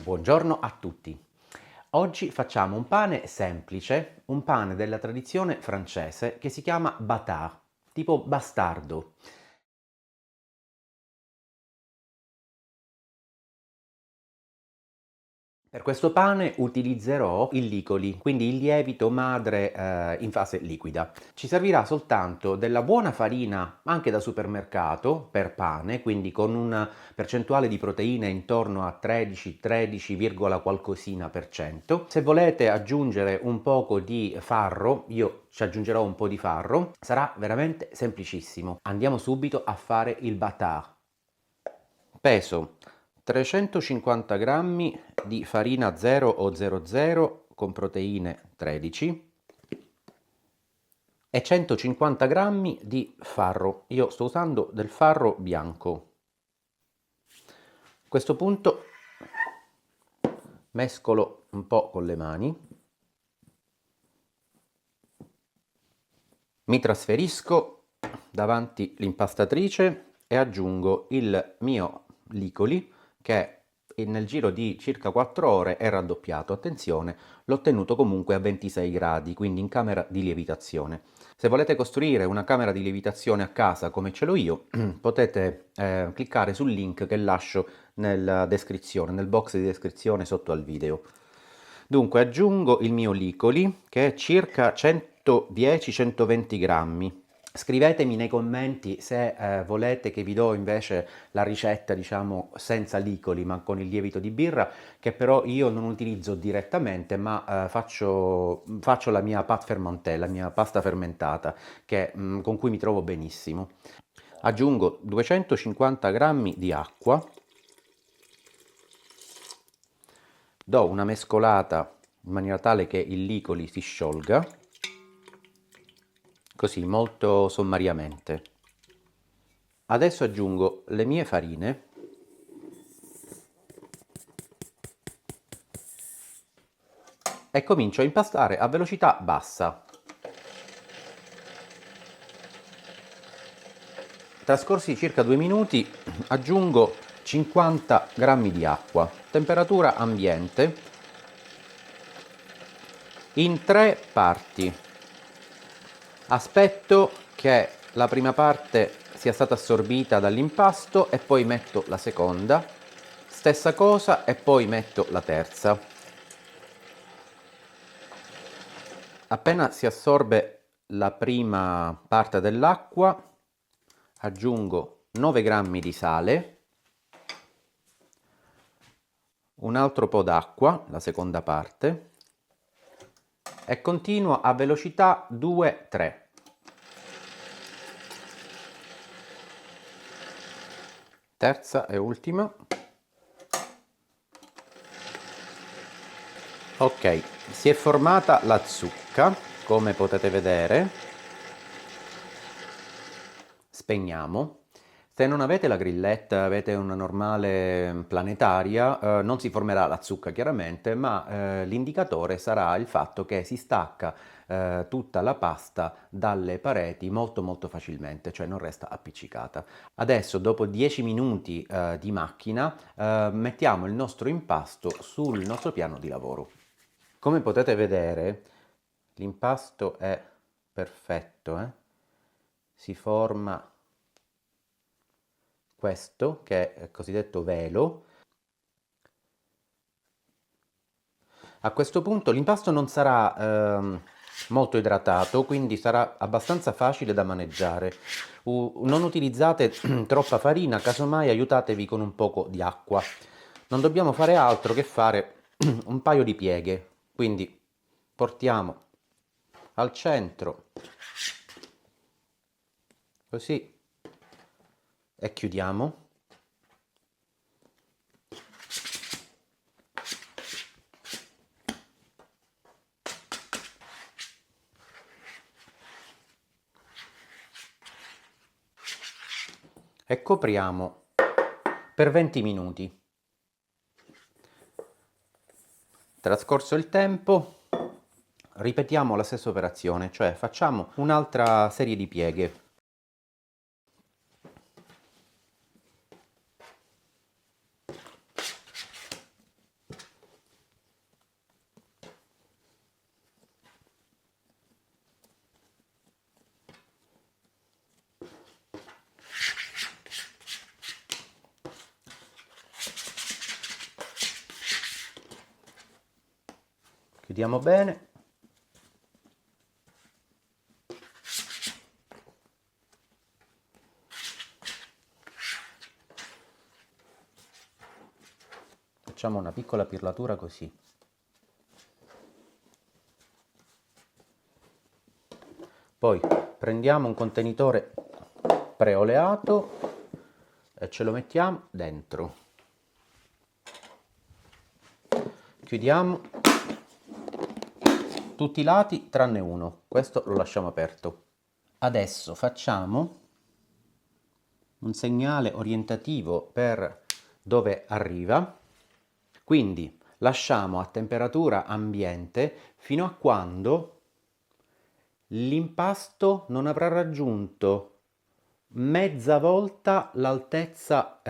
Buongiorno a tutti. Oggi facciamo un pane semplice, un pane della tradizione francese che si chiama bâtard, tipo bastardo. Per questo pane utilizzerò il licoli, quindi il lievito madre in fase liquida. Ci servirà soltanto della buona farina, anche da supermercato, per pane, quindi con una percentuale di proteine intorno a 13, qualcosina per cento. Se volete aggiungere un poco di farro, io ci aggiungerò un po' di farro, sarà veramente semplicissimo. Andiamo subito a fare il bâtard. Peso 350 grammi di farina 0 o 00 con proteine 13 e 150 grammi di farro. Io sto usando del farro bianco. A questo punto mescolo un po' con le mani. Mi trasferisco davanti l'impastatrice e aggiungo il mio licoli che nel giro di circa 4 ore è raddoppiato. Attenzione, l'ho tenuto comunque a 26 gradi, quindi in camera di lievitazione. Se volete costruire una camera di lievitazione a casa come ce l'ho io, potete cliccare sul link che lascio nella descrizione, nel box di descrizione sotto al video. Dunque aggiungo il mio licoli che è circa 110-120 grammi. Scrivetemi nei commenti se volete che vi do invece la ricetta, diciamo, senza licoli ma con il lievito di birra, che però io non utilizzo direttamente, ma faccio la mia pâte fermentée, la mia pasta fermentata, con cui mi trovo benissimo. Aggiungo 250 grammi di acqua, do una mescolata in maniera tale che il licoli si sciolga, così molto sommariamente. Adesso aggiungo le mie farine e comincio a impastare a velocità bassa. Trascorsi circa 2 minuti aggiungo 50 grammi di acqua, temperatura ambiente, in 3 parti. Aspetto che la prima parte sia stata assorbita dall'impasto e poi metto la seconda, stessa cosa e poi metto la terza. Appena si assorbe la prima parte dell'acqua, aggiungo 9 grammi di sale, un altro po' d'acqua, la seconda parte, e continuo a velocità 2-3. Terza e ultima. Ok, si è formata la zucca, come potete vedere. Spegniamo. Se non avete la grilletta, avete una normale planetaria, non si formerà la zucca chiaramente, ma l'indicatore sarà il fatto che si stacca tutta la pasta dalle pareti molto molto facilmente, cioè non resta appiccicata. Adesso, dopo 10 minuti di macchina, mettiamo il nostro impasto sul nostro piano di lavoro. Come potete vedere, l'impasto è perfetto, si forma questo che è il cosiddetto velo. A questo punto l'impasto non sarà molto idratato, quindi sarà abbastanza facile da maneggiare. Non utilizzate troppa farina, casomai aiutatevi con un poco di acqua. Non dobbiamo fare altro che fare un paio di pieghe, quindi portiamo al centro, così, e chiudiamo. E copriamo per 20 minuti. Trascorso il tempo, ripetiamo la stessa operazione, cioè facciamo un'altra serie di pieghe. Chiudiamo bene. Facciamo una piccola pirlatura così. Poi prendiamo un contenitore preoleato e ce lo mettiamo dentro. Chiudiamo tutti i lati tranne uno, questo lo lasciamo aperto. Adesso facciamo un segnale orientativo per dove arriva, quindi lasciamo a temperatura ambiente fino a quando l'impasto non avrà raggiunto mezza volta l'altezza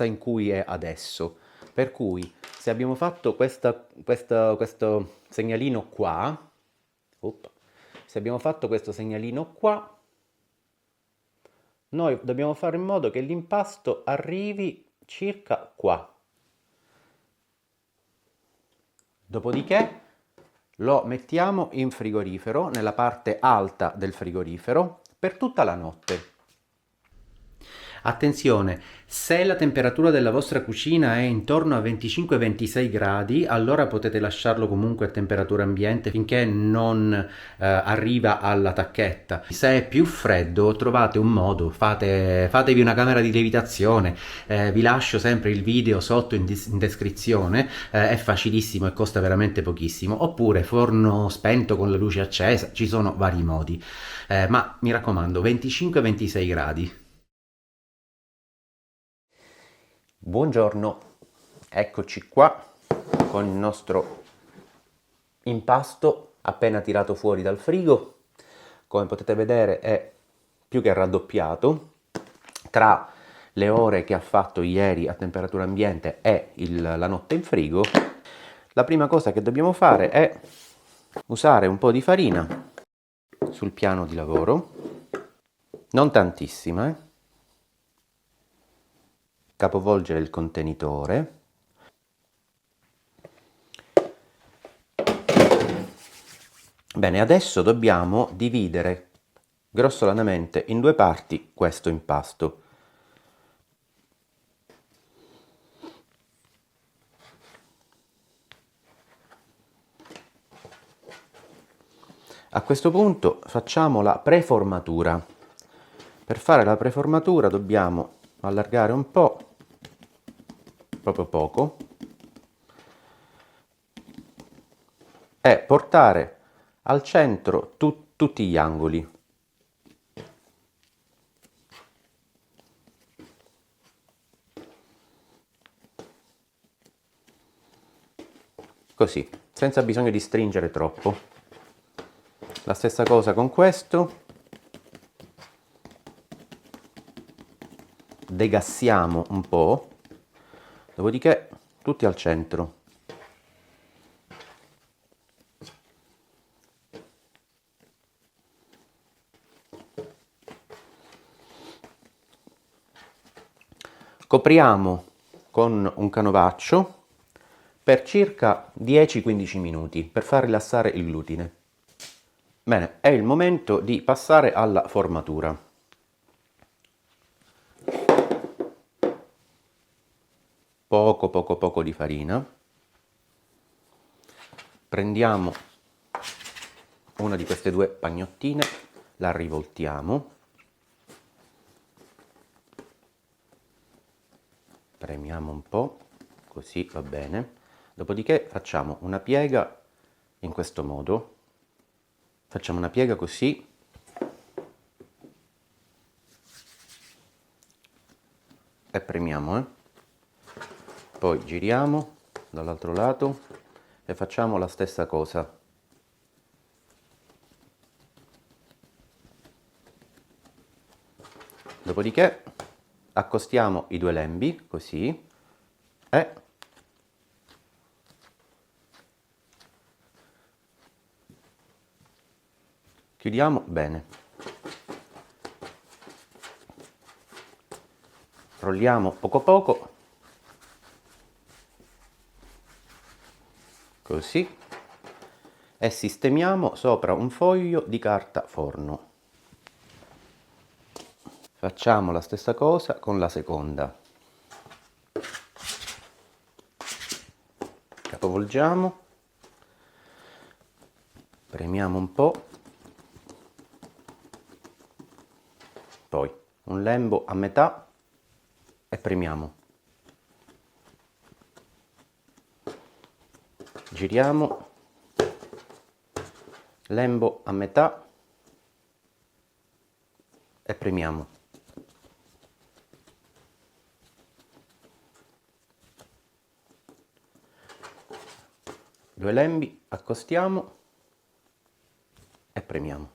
in cui è adesso. Per cui se abbiamo fatto questo segnalino qua, se abbiamo fatto questo segnalino qua, noi dobbiamo fare in modo che l'impasto arrivi circa qua. Dopodiché lo mettiamo in frigorifero, nella parte alta del frigorifero, per tutta la notte. Attenzione, se la temperatura della vostra cucina è intorno a 25-26 gradi, allora potete lasciarlo comunque a temperatura ambiente finché non arriva alla tacchetta. Se è più freddo, trovate un modo, fatevi una camera di lievitazione, vi lascio sempre il video sotto in descrizione, è facilissimo e costa veramente pochissimo, oppure forno spento con la luce accesa, ci sono vari modi, ma mi raccomando 25-26 gradi. Buongiorno, eccoci qua con il nostro impasto appena tirato fuori dal frigo. Come potete vedere è più che raddoppiato tra le ore che ha fatto ieri a temperatura ambiente e la notte in frigo. La prima cosa che dobbiamo fare è usare un po' di farina sul piano di lavoro, non tantissima, capovolgere il contenitore, bene, adesso dobbiamo dividere grossolanamente in due parti questo impasto. A questo punto facciamo la preformatura. Per fare la preformatura dobbiamo allargare un po', proprio poco, e portare al centro tutti gli angoli. Così, senza bisogno di stringere troppo. La stessa cosa con questo. Degassiamo un po', dopodiché tutti al centro. Copriamo con un canovaccio per circa 10-15 minuti per far rilassare il glutine. Bene, è il momento di passare alla formatura. Poco di farina. Prendiamo una di queste due pagnottine, la rivoltiamo, premiamo un po', così va bene. Dopodiché facciamo una piega in questo modo, facciamo una piega così, e premiamo, poi giriamo dall'altro lato e facciamo la stessa cosa. Dopodiché accostiamo i due lembi così e chiudiamo bene. Rolliamo poco, così, e sistemiamo sopra un foglio di carta forno. Facciamo la stessa cosa con la seconda. Capovolgiamo, premiamo un po', poi un lembo a metà e premiamo. Giriamo, lembo a metà e premiamo. Due lembi, accostiamo e premiamo.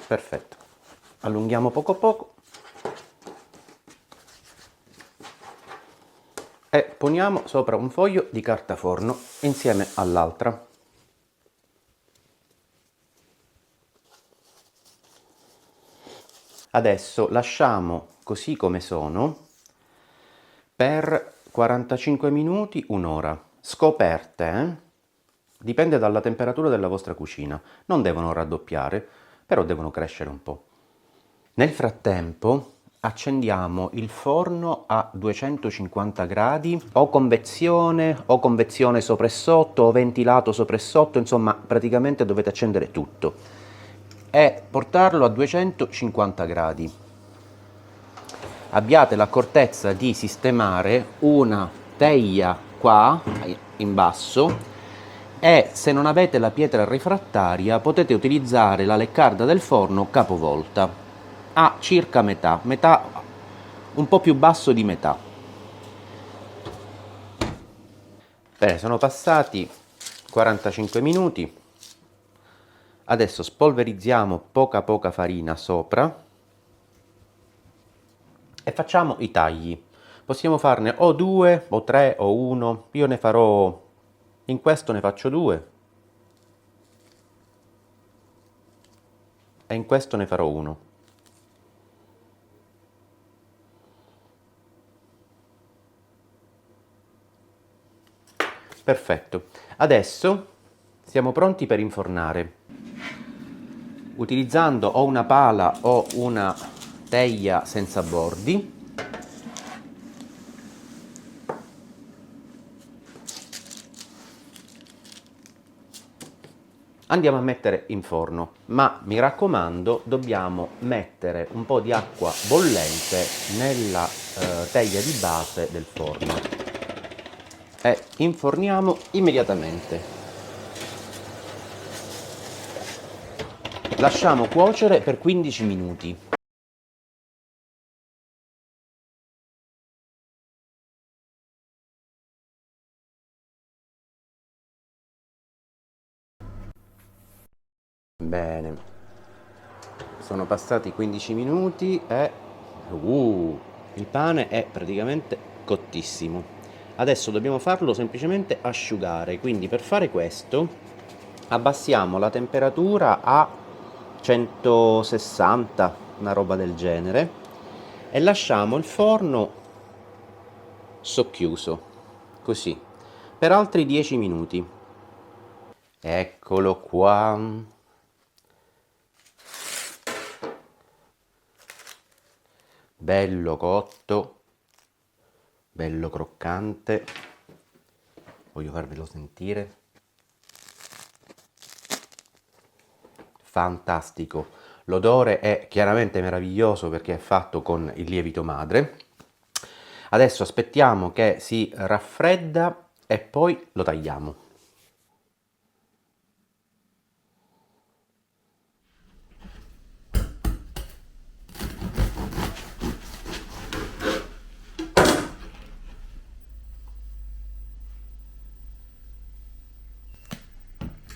Perfetto. Allunghiamo poco poco e poniamo sopra un foglio di carta forno insieme all'altra. Adesso lasciamo così come sono per 45 minuti, un'ora. Scoperte, dipende dalla temperatura della vostra cucina. Non devono raddoppiare, però devono crescere un po'. Nel frattempo accendiamo il forno a 250 gradi o convezione sopra e sotto o ventilato sopra e sotto, insomma praticamente dovete accendere tutto e portarlo a 250 gradi. Abbiate l'accortezza di sistemare una teglia qua in basso e se non avete la pietra refrattaria potete utilizzare la leccarda del forno capovolta a circa metà, un po' più basso di metà. Bene, sono passati 45 minuti. Adesso spolverizziamo poca farina sopra e facciamo i tagli. Possiamo farne o 2 o 3 o 1. Io ne farò, in questo ne faccio 2 e in questo ne farò 1. Perfetto. Adesso siamo pronti per infornare. Utilizzando o una pala o una teglia senza bordi, andiamo a mettere in forno, ma mi raccomando dobbiamo mettere un po' di acqua bollente nella teglia di base del forno e inforniamo immediatamente. Lasciamo cuocere per 15 minuti. Bene, sono passati 15 minuti e il pane è praticamente cottissimo. Adesso dobbiamo farlo semplicemente asciugare, quindi per fare questo abbassiamo la temperatura a 160, una roba del genere, e lasciamo il forno socchiuso, così, per altri 10 minuti. Eccolo qua. Bello cotto, bello croccante. Voglio farvelo sentire. Fantastico. L'odore è chiaramente meraviglioso perché è fatto con il lievito madre. Adesso aspettiamo che si raffredda e poi lo tagliamo.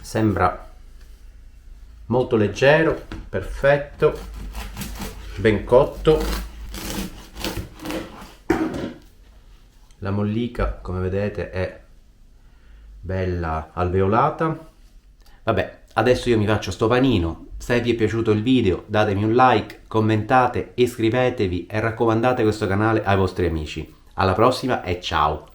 Sembra molto leggero, perfetto, ben cotto. La mollica, come vedete, è bella alveolata. Vabbè, adesso io mi faccio sto panino Se vi è piaciuto il video datemi un like, commentate, iscrivetevi e raccomandate questo canale ai vostri amici. Alla prossima e ciao!